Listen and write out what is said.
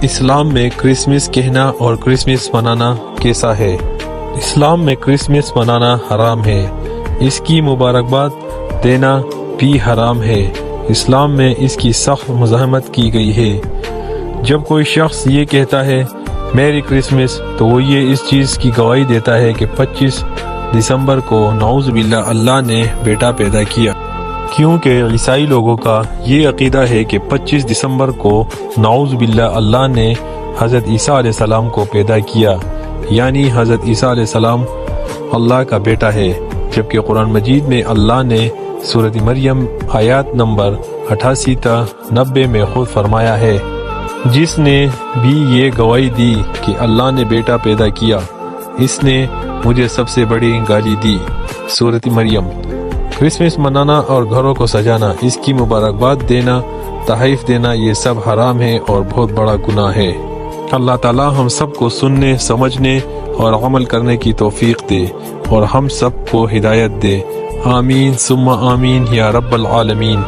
اسلام میں کرسمس کہنا اور کرسمس منانا کیسا ہے؟ اسلام میں کرسمس منانا حرام ہے، اس کی مبارکباد دینا بھی حرام ہے۔ اسلام میں اس کی سخت مزاحمت کی گئی ہے۔ جب کوئی شخص یہ کہتا ہے میری کرسمس، تو وہ یہ اس چیز کی گواہی دیتا ہے کہ 25 دسمبر کو نعوذ باللہ اللہ نے بیٹا پیدا کیا، کیونکہ عیسائی لوگوں کا یہ عقیدہ ہے کہ 25 دسمبر کو نعوذ باللہ اللہ نے حضرت عیسیٰ علیہ السلام کو پیدا کیا، یعنی حضرت عیسیٰ علیہ السلام اللہ کا بیٹا ہے، جبکہ قرآن مجید میں اللہ نے سورۃ مریم آیات نمبر 88 تا 90 میں خود فرمایا ہے، جس نے بھی یہ گواہی دی کہ اللہ نے بیٹا پیدا کیا، اس نے مجھے سب سے بڑی گالی دی۔ سورۃ مریم۔ کرسمس منانا اور گھروں کو سجانا، اس کی مبارکباد دینا، تحائف دینا، یہ سب حرام ہے اور بہت بڑا گناہ ہے۔ اللہ تعالی ہم سب کو سننے، سمجھنے اور عمل کرنے کی توفیق دے اور ہم سب کو ہدایت دے۔ آمین ثم آمین یا رب العالمین۔